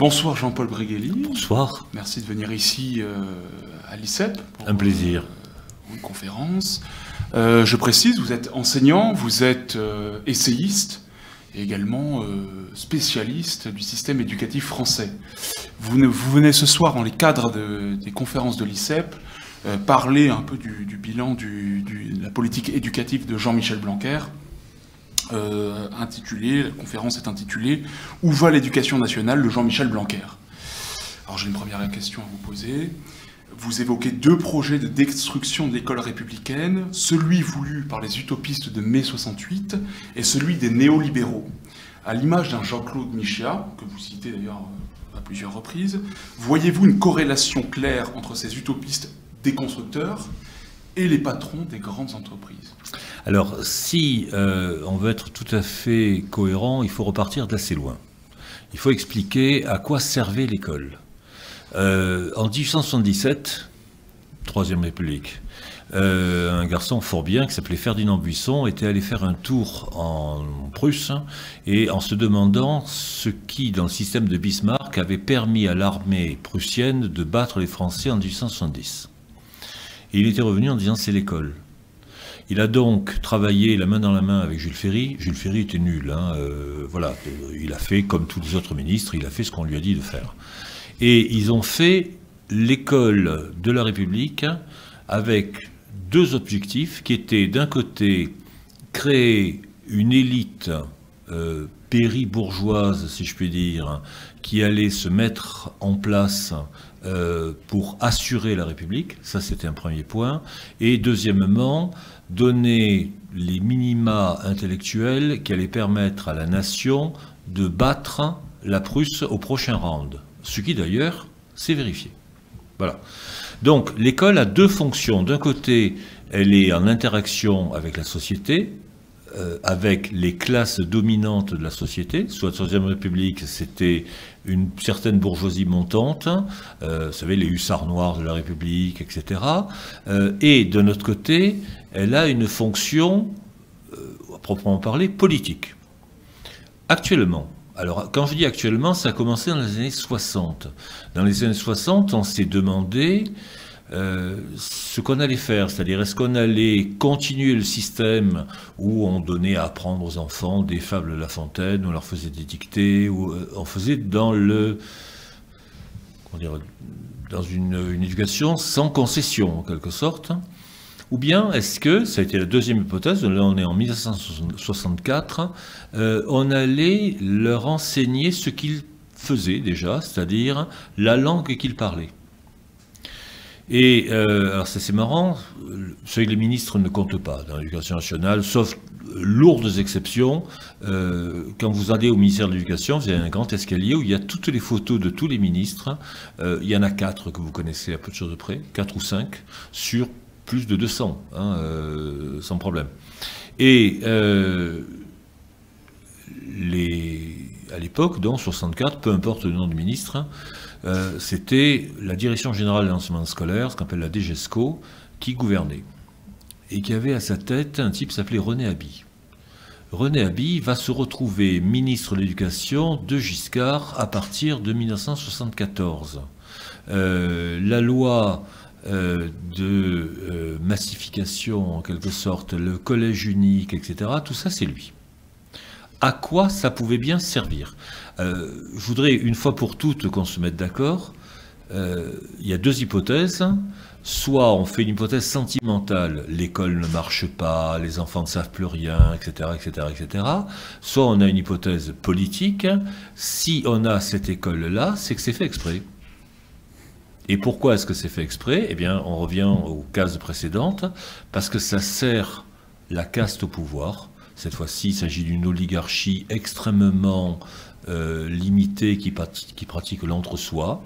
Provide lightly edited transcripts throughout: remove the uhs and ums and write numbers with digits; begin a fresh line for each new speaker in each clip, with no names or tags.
Bonsoir Jean-Paul Bréguely.
Bonsoir.
Merci de venir ici à l'ICEP.
Un plaisir.
Une conférence. Je précise, vous êtes enseignant, vous êtes essayiste et également spécialiste du système éducatif français. Vous venez ce soir, dans les cadres des conférences de l'ICEP, parler un peu du bilan de la politique éducative de Jean-Michel Blanquer. La conférence est intitulée « Où va l'éducation nationale de Jean-Michel Blanquer ?» Alors j'ai une première question à vous poser. Vous évoquez deux projets de destruction de l'école républicaine, celui voulu par les utopistes de mai 68 et celui des néolibéraux. À l'image d'un Jean-Claude Michéa, que vous citez d'ailleurs à plusieurs reprises, voyez-vous une corrélation claire entre ces utopistes déconstructeurs et les patrons des grandes entreprises?
Alors, si on veut être tout à fait cohérent, il faut repartir d'assez loin. Il faut expliquer à quoi servait l'école. En 1877, Troisième République, un garçon fort bien qui s'appelait Ferdinand Buisson était allé faire un tour en Prusse et en se demandant ce qui, dans le système de Bismarck, avait permis à l'armée prussienne de battre les Français en 1870. Et il était revenu en disant c'est l'école. Il a donc travaillé la main dans la main avec Jules Ferry. Jules Ferry était nul, hein, voilà. Il a fait comme tous les autres ministres, il a fait ce qu'on lui a dit de faire. Et ils ont fait l'école de la République avec deux objectifs qui étaient d'un côté créer une élite péri-bourgeoise, si je puis dire, qui allait se mettre en place pour assurer la République, ça c'était un premier point, et deuxièmement, donner les minima intellectuels qui allaient permettre à la nation de battre la Prusse au prochain round, ce qui d'ailleurs s'est vérifié. Voilà. Donc l'école a deux fonctions. D'un côté, elle est en interaction avec la société, avec les classes dominantes de la société. Sous la Troisième République, c'était une certaine bourgeoisie montante, vous savez, les hussards noirs de la République, etc. Et de notre côté, elle a une fonction, à proprement parler, politique. Actuellement, alors quand je dis actuellement, ça a commencé dans les années 60. Dans les années 60, on s'est demandé ce qu'on allait faire, c'est-à-dire est-ce qu'on allait continuer le système où on donnait à apprendre aux enfants des fables de La Fontaine, on leur faisait des dictées, ou on faisait dans une éducation sans concession en quelque sorte, ou bien est-ce que, ça a été la deuxième hypothèse, là on est en 1964, on allait leur enseigner ce qu'ils faisaient déjà, c'est-à-dire la langue qu'ils parlaient. Et alors c'est marrant, vous savez que les ministres ne comptent pas dans l'éducation nationale, sauf lourdes exceptions. Quand vous allez au ministère de l'Éducation, vous avez un grand escalier où il y a toutes les photos de tous les ministres. Il y en a 4 que vous connaissez à peu de choses près, 4 ou 5, sur plus de 200, hein, sans problème. Et à l'époque, dans 64, peu importe le nom du ministre, c'était la Direction Générale de l'Enseignement Scolaire, ce qu'on appelle la DGESCO, qui gouvernait. Et qui avait à sa tête un type qui s'appelait René Haby. René Haby va se retrouver ministre de l'Éducation de Giscard à partir de 1974. La loi de massification, en quelque sorte, le collège unique, etc., tout ça, c'est lui. À quoi ça pouvait bien servir? Je voudrais, une fois pour toutes, qu'on se mette d'accord. Il y a deux hypothèses. Soit on fait une hypothèse sentimentale, l'école ne marche pas, les enfants ne savent plus rien, etc., etc., etc. Soit on a une hypothèse politique. Si on a cette école-là, c'est que c'est fait exprès. Et pourquoi est-ce que c'est fait exprès? Eh bien, on revient aux cases précédentes, parce que ça sert la caste au pouvoir. Cette fois-ci, il s'agit d'une oligarchie extrêmement limitée qui pratique l'entre-soi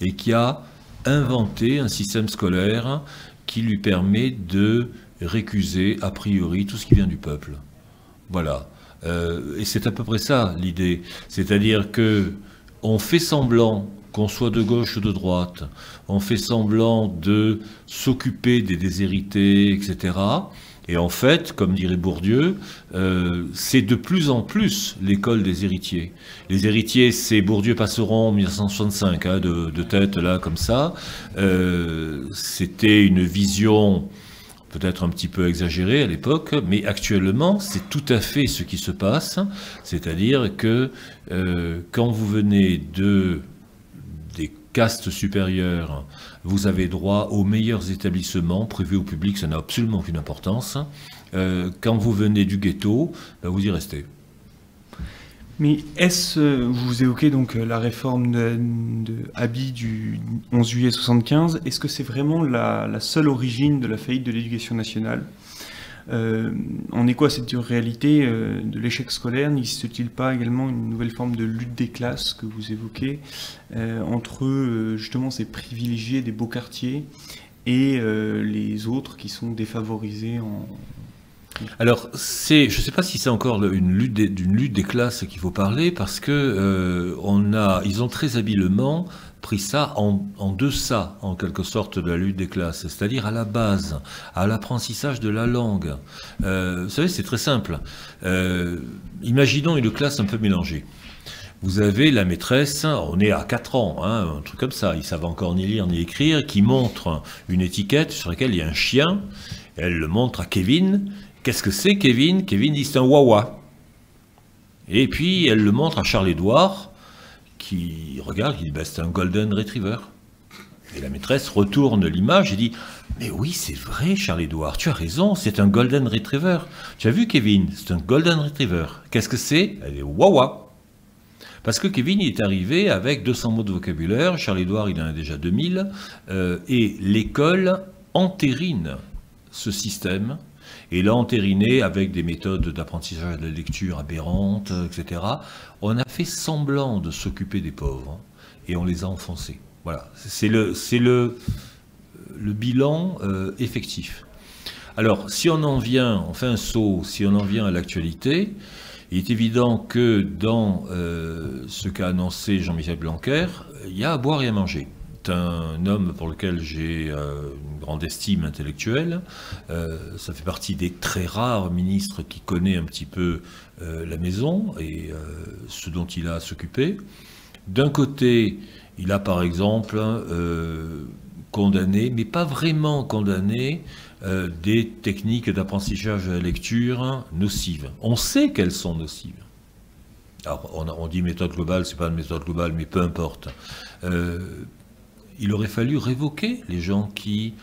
et qui a inventé un système scolaire qui lui permet de récuser a priori tout ce qui vient du peuple. Voilà. Et c'est à peu près ça l'idée. C'est-à-dire que on fait semblant qu'on soit de gauche ou de droite, on fait semblant de s'occuper des déshérités, etc. Et en fait, comme dirait Bourdieu, c'est de plus en plus l'école des héritiers. Les héritiers, c'est Bourdieu-Passeron, 1965, hein, de tête, là, comme ça. C'était une vision peut-être un petit peu exagérée à l'époque, mais actuellement, c'est tout à fait ce qui se passe. C'est-à-dire que quand vous venez des castes supérieures, vous avez droit aux meilleurs établissements, privés ou publics, ça n'a absolument aucune importance. Quand vous venez du ghetto, ben vous y restez.
Mais vous évoquez donc la réforme de Haby du 11 juillet 75, est-ce que c'est vraiment la seule origine de la faillite de l'éducation nationale ? En écho à cette réalité de l'échec scolaire, n'existe-t-il pas également une nouvelle forme de lutte des classes que vous évoquez entre justement ces privilégiés des beaux quartiers et les autres qui sont défavorisés
Alors, je ne sais pas si c'est encore d'une lutte des classes qu'il faut parler, parce que ils ont très habilement pris ça en deçà, en quelque sorte, de la lutte des classes, c'est-à-dire à la base, à l'apprentissage de la langue. Vous savez, c'est très simple. Imaginons une classe un peu mélangée. Vous avez la maîtresse, on est à 4 ans, hein, un truc comme ça, ils savent encore ni lire ni écrire, qui montre une étiquette sur laquelle il y a un chien, elle le montre à Kevin. Qu'est-ce que c'est, Kevin? Kevin dit c'est un wawa. Et puis elle le montre à Charles-Édouard, qui regarde, qui dit ben, c'est un golden retriever. Et la maîtresse retourne l'image et dit mais oui, c'est vrai, Charles-Édouard, tu as raison, c'est un golden retriever. Tu as vu, Kevin? C'est un golden retriever. Qu'est-ce que c'est? Elle est wawa. Parce que Kevin il est arrivé avec 200 mots de vocabulaire, Charles-Édouard il en a déjà 2000, et l'école entérine ce système. Et l'a entériné avec des méthodes d'apprentissage de la lecture aberrantes, etc. On a fait semblant de s'occuper des pauvres et on les a enfoncés. Voilà, c'est le bilan effectif. Alors, si on en vient, on fait un saut, si on en vient à l'actualité, il est évident que dans ce qu'a annoncé Jean-Michel Blanquer, il y a à boire et à manger. C'est un homme pour lequel j'ai une grande estime intellectuelle. Ça fait partie des très rares ministres qui connaît un petit peu la maison et ce dont il a à s'occuper. D'un côté, il a par exemple condamné, mais pas vraiment condamné, des techniques d'apprentissage de la lecture nocives. On sait qu'elles sont nocives. Alors, on dit méthode globale, c'est pas une méthode globale, mais peu importe. Il aurait fallu révoquer les gens qui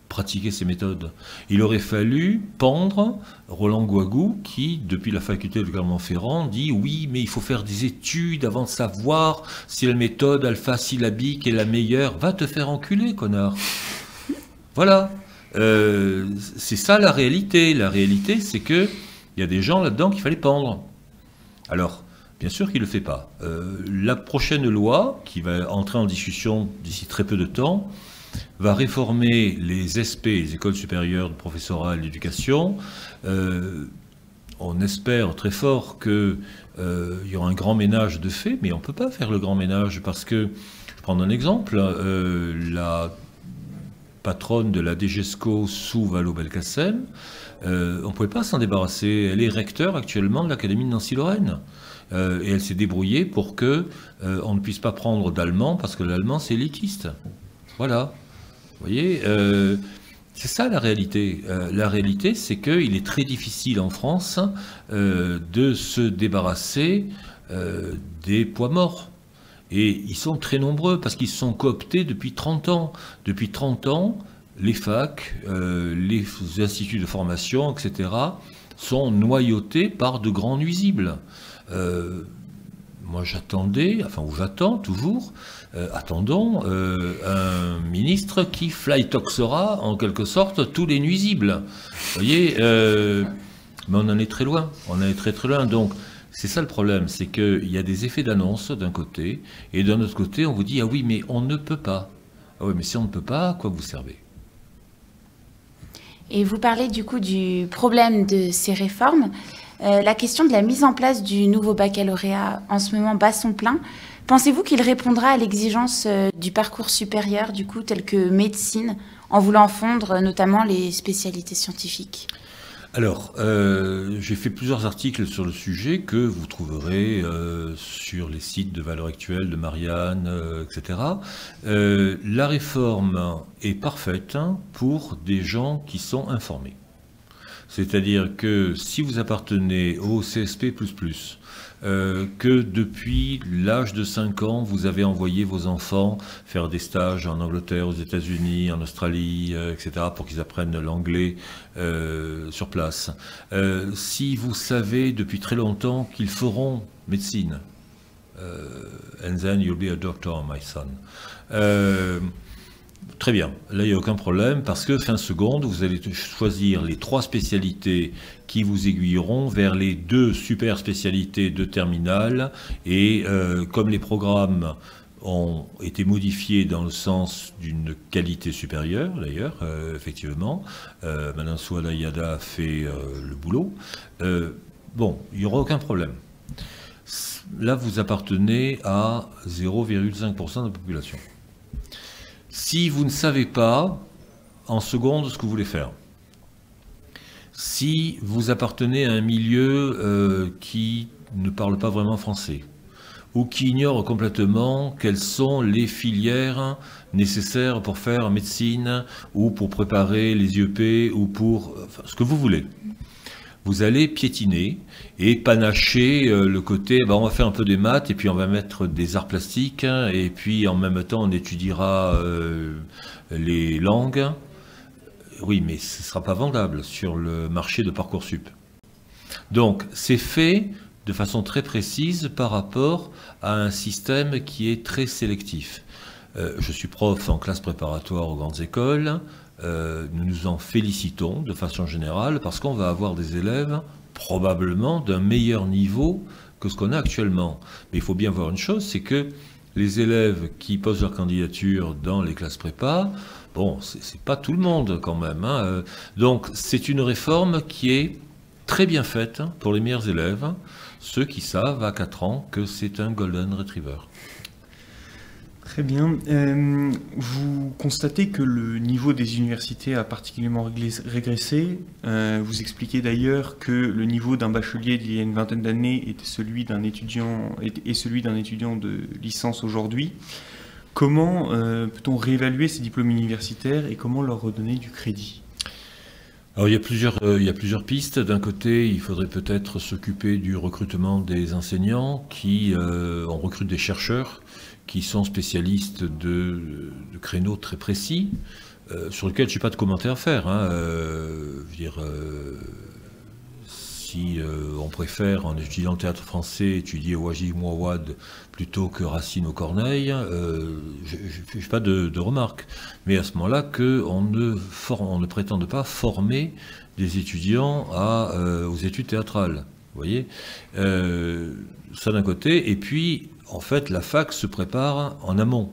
pratiquaient ces méthodes. Il aurait fallu pendre Roland Guagou qui, depuis la faculté de Clermont-Ferrand, dit oui, mais il faut faire des études avant de savoir si la méthode alpha-syllabique est la meilleure. Va te faire enculer, connard. Voilà. C'est ça la réalité. La réalité, c'est qu'il y a des gens là-dedans qu'il fallait pendre. Alors, bien sûr qu'il ne le fait pas. La prochaine loi, qui va entrer en discussion d'ici très peu de temps, va réformer les SP, les écoles supérieures de professorat et d'éducation. On espère très fort qu'il y aura un grand ménage de fait, mais on ne peut pas faire le grand ménage parce que, je prends un exemple, la patronne de la DGESCO sous Vallaud-Belkacem, on ne pouvait pas s'en débarrasser. Elle est recteure actuellement de l'Académie de Nancy-Lorraine. Et elle s'est débrouillée pour que on ne puisse pas prendre d'allemand parce que l'allemand c'est élitiste. Voilà. Vous voyez, c'est ça la réalité. La réalité, c'est qu'il est très difficile en France de se débarrasser des poids morts. Et ils sont très nombreux parce qu'ils sont cooptés depuis 30 ans. Depuis 30 ans, les facs, les instituts de formation, etc., sont noyautés par de grands nuisibles. Moi j'attendais, enfin ou j'attends toujours, attendons un ministre qui fly-toxera en quelque sorte tous les nuisibles. Vous voyez, mais on en est très loin, on en est très très loin. Donc c'est ça le problème, c'est qu'il y a des effets d'annonce d'un côté, et d'un autre côté on vous dit ah oui mais on ne peut pas. Ah oui mais si on ne peut pas, à quoi vous servez?
Et vous parlez du coup du problème de ces réformes. La question de la mise en place du nouveau baccalauréat en ce moment bat son plein. Pensez-vous qu'il répondra à l'exigence du parcours supérieur, du coup, tel que médecine, en voulant fondre notamment les spécialités scientifiques ?
Alors, j'ai fait plusieurs articles sur le sujet que vous trouverez sur les sites de Valeurs Actuelles, de Marianne, etc. La réforme est parfaite pour des gens qui sont informés. C'est-à-dire que si vous appartenez au CSP++, que depuis l'âge de 5 ans, vous avez envoyé vos enfants faire des stages en Angleterre, aux États-Unis, en Australie, etc., pour qu'ils apprennent l'anglais sur place. Si vous savez depuis très longtemps qu'ils feront médecine, and then you'll be a doctor, my son. Très bien, là il n'y a aucun problème parce que fin seconde, vous allez choisir les 3 spécialités qui vous aiguilleront vers les 2 super spécialités de terminale et comme les programmes ont été modifiés dans le sens d'une qualité supérieure d'ailleurs, effectivement, Madame Souada Yada a fait le boulot, bon, il n'y aura aucun problème. Là vous appartenez à 0,5% de la population. Si vous ne savez pas, en seconde, ce que vous voulez faire, si vous appartenez à un milieu qui ne parle pas vraiment français, ou qui ignore complètement quelles sont les filières nécessaires pour faire médecine, ou pour préparer les IEP, ou pour enfin, ce que vous voulez, vous allez piétiner et panacher le côté, on va faire un peu des maths et puis on va mettre des arts plastiques et puis en même temps on étudiera les langues. Oui, mais ce ne sera pas vendable sur le marché de Parcoursup. Donc c'est fait de façon très précise par rapport à un système qui est très sélectif. Je suis prof en classe préparatoire aux grandes écoles. Nous nous en félicitons de façon générale parce qu'on va avoir des élèves probablement d'un meilleur niveau que ce qu'on a actuellement. Mais il faut bien voir une chose, c'est que les élèves qui posent leur candidature dans les classes prépa, bon, c'est pas tout le monde quand même. Hein. Donc c'est une réforme qui est très bien faite pour les meilleurs élèves, ceux qui savent à 4 ans que c'est un Golden Retriever.
Très bien. Vous constatez que le niveau des universités a particulièrement régressé. Vous expliquez d'ailleurs que le niveau d'un bachelier d'il y a une vingtaine d'années était celui d'un étudiant de licence aujourd'hui. Comment peut-on réévaluer ces diplômes universitaires et comment leur redonner du crédit ?
Alors il y a plusieurs pistes. D'un côté, il faudrait peut-être s'occuper du recrutement des enseignants on recrute des chercheurs qui sont spécialistes de créneaux très précis, sur lesquels je n'ai pas de commentaire à faire. Hein. Si on préfère, en étudiant le théâtre français, étudier Wajid Mouawad plutôt que Racine ou Corneille, je ne fais pas de remarques. Mais à ce moment-là, qu'on ne prétende pas former des étudiants aux études théâtrales. Vous voyez, ça d'un côté, et puis en fait la fac se prépare en amont,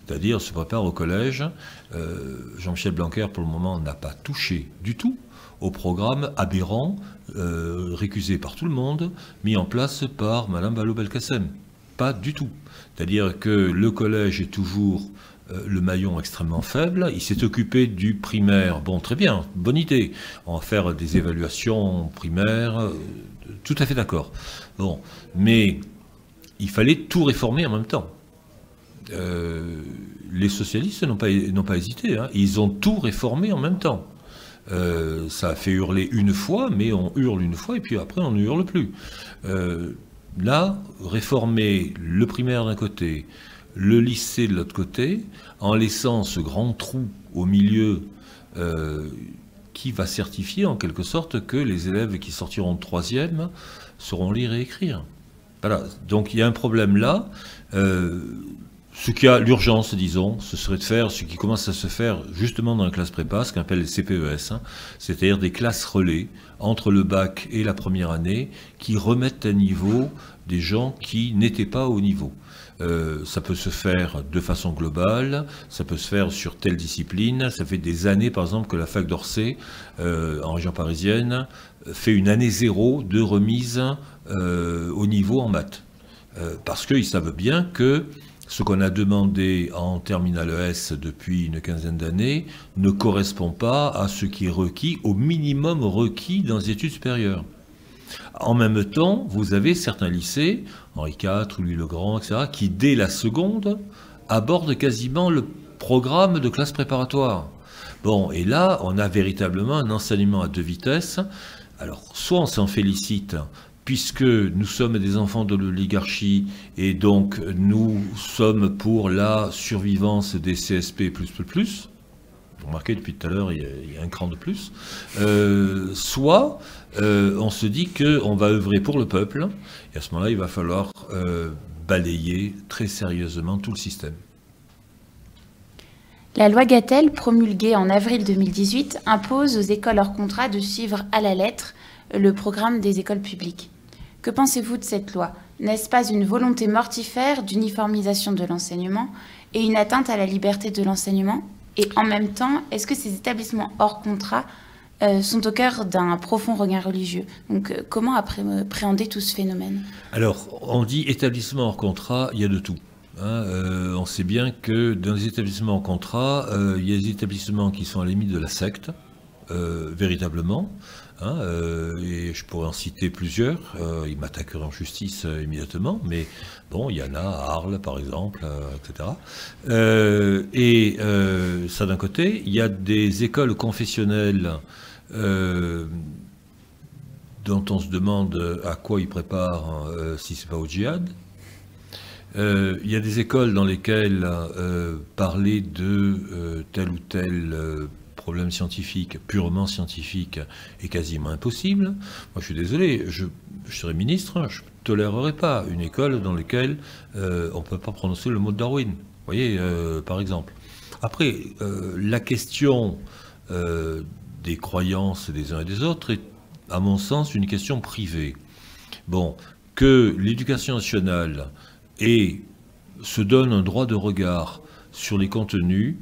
c'est-à-dire se prépare au collège. Jean-Michel Blanquer pour le moment n'a pas touché du tout au programme aberrant, récusé par tout le monde, mis en place par Madame Vallaud-Belkacem. Pas du tout. C'est-à-dire que le collège est toujours le maillon extrêmement faible. Il s'est occupé du primaire. Bon, très bien, bonne idée. On va faire des évaluations primaires, tout à fait d'accord. Bon, mais il fallait tout réformer en même temps. Les socialistes n'ont pas hésité. Hein. Ils ont tout réformé en même temps. Ça a fait hurler une fois, mais on hurle une fois et puis après on ne hurle plus. Là, réformer le primaire d'un côté, le lycée de l'autre côté, en laissant ce grand trou au milieu qui va certifier en quelque sorte que les élèves qui sortiront de 3e sauront lire et écrire. Voilà, donc il y a un problème là. Ce qui a l'urgence, disons, ce serait de faire ce qui commence à se faire justement dans la classe prépa, ce qu'on appelle les CPES, hein, c'est-à-dire des classes relais entre le bac et la première année qui remettent à niveau des gens qui n'étaient pas au niveau. Ça peut se faire de façon globale, ça peut se faire sur telle discipline. Ça fait des années, par exemple, que la fac d'Orsay, en région parisienne, fait une année zéro de remise au niveau en maths. Parce qu'ils savent bien que ce qu'on a demandé en terminale ES depuis une quinzaine d'années ne correspond pas à ce qui est requis, au minimum requis dans les études supérieures. En même temps, vous avez certains lycées, Henri IV ou Louis-le-Grand, etc., qui dès la seconde abordent quasiment le programme de classe préparatoire. Bon, et là, on a véritablement un enseignement à deux vitesses. Alors, soit on s'en félicite, puisque nous sommes des enfants de l'oligarchie et donc nous sommes pour la survivance des CSP++. Vous remarquez, depuis tout à l'heure, il y a un cran de plus. Soit on se dit qu'on va œuvrer pour le peuple, et à ce moment-là, il va falloir balayer très sérieusement tout le système.
La loi Gatel, promulguée en avril 2018, impose aux écoles hors contrat de suivre à la lettre le programme des écoles publiques. Que pensez-vous de cette loi? N'est-ce pas une volonté mortifère d'uniformisation de l'enseignement et une atteinte à la liberté de l'enseignement? Et en même temps, est-ce que ces établissements hors contrat sont au cœur d'un profond regain religieux? Donc, comment appréhender tout ce phénomène?
Alors, on dit établissement hors contrat, il y a de tout. Hein, on sait bien que dans les établissements hors contrat, il y a des établissements qui sont à la limite de la secte, véritablement. Hein, et je pourrais en citer plusieurs. Ils m'attaqueront en justice immédiatement, mais bon, il y en a à Arles, par exemple, etc. Ça d'un côté, il y a des écoles confessionnelles dont on se demande à quoi ils préparent si c'est pas au djihad. Il y a des écoles dans lesquelles parler de tel ou tel problème scientifique, purement scientifique, est quasiment impossible. Moi, je suis désolé, je serais ministre, je ne tolérerais pas une école dans laquelle on ne peut pas prononcer le mot de Darwin. Vous voyez, par exemple. Après, la question des croyances des uns et des autres est, à mon sens, une question privée. Bon, que l'éducation nationale se donne un droit de regard sur les contenus,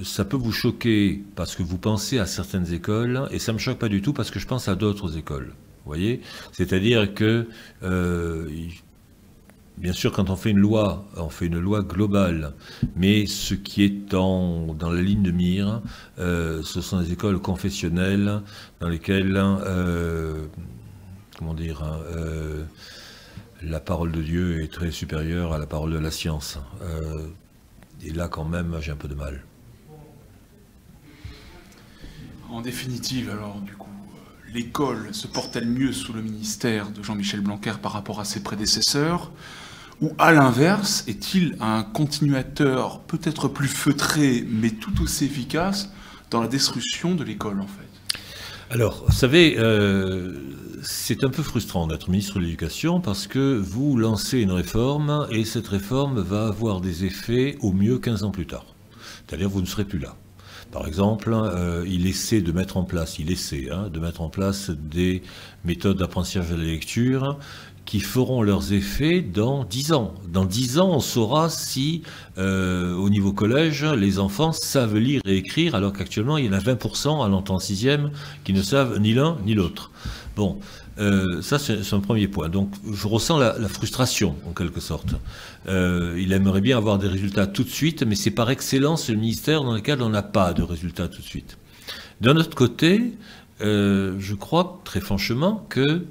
ça peut vous choquer parce que vous pensez à certaines écoles, et ça ne me choque pas du tout parce que je pense à d'autres écoles. Vous voyez? C'est-à-dire que, bien sûr, quand on fait une loi globale, mais ce qui est dans la ligne de mire, ce sont des écoles confessionnelles dans lesquelles, comment dire, la parole de Dieu est très supérieure à la parole de la science. Et là, quand même, j'ai un peu de mal.
En définitive, alors, du coup, l'école se porte-t-elle mieux sous le ministère de Jean-Michel Blanquer par rapport à ses prédécesseurs? Ou à l'inverse, est-il un continuateur peut-être plus feutré, mais tout aussi efficace dans la destruction de l'école, en fait?
Alors, vous savez, c'est un peu frustrant d'être ministre de l'Éducation parce que vous lancez une réforme et cette réforme va avoir des effets au mieux 15 ans plus tard. C'est-à-dire vous ne serez plus là. Par exemple, il essaie de mettre en place, des méthodes d'apprentissage de la lecture qui feront leurs effets dans 10 ans. Dans 10 ans, on saura si, au niveau collège, les enfants savent lire et écrire, alors qu'actuellement, il y en a 20% à l'entrée en 6e qui ne savent ni l'un ni l'autre. Bon, ça c'est un premier point. Donc, je ressens la frustration, en quelque sorte. Il aimerait bien avoir des résultats tout de suite, mais c'est par excellence le ministère dans lequel on n'a pas de résultats tout de suite. D'un autre côté, je crois très franchement que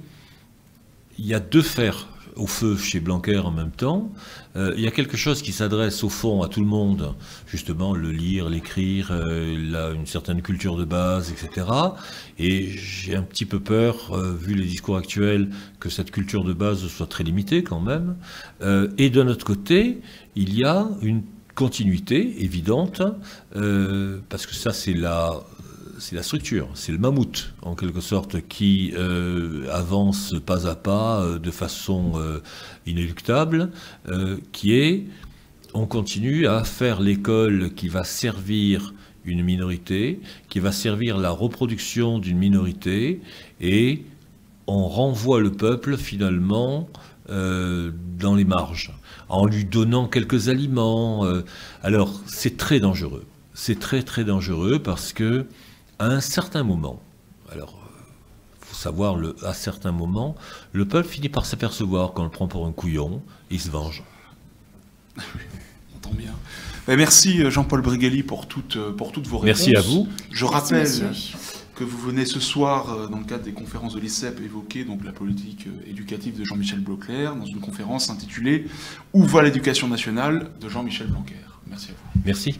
il y a deux fers au feu chez Blanquer en même temps. Il y a quelque chose qui s'adresse au fond à tout le monde, justement le lire, l'écrire, une certaine culture de base, etc. Et j'ai un petit peu peur, vu les discours actuels, que cette culture de base soit très limitée quand même. Et d'un autre côté, il y a une continuité évidente, parce que ça c'est la structure, c'est le mammouth, en quelque sorte, qui avance pas à pas, de façon inéluctable, qui est on continue à faire l'école qui va servir une minorité, qui va servir la reproduction d'une minorité, et on renvoie le peuple finalement dans les marges, en lui donnant quelques aliments. Alors c'est très dangereux. C'est très très dangereux parce que à un certain moment, alors faut savoir, à certains moments, le peuple finit par s'apercevoir qu'on le prend pour un couillon, et il se venge.
On entend bien. Merci Jean-Paul Brigelli pour toutes vos réponses.
Merci à vous.
Je rappelle que vous venez ce soir, dans le cadre des conférences de l'ICEP, évoquer donc la politique éducative de Jean-Michel Blanquer dans une conférence intitulée « Où va l'éducation nationale ?» de Jean-Michel Blanquer. Merci à vous.
Merci.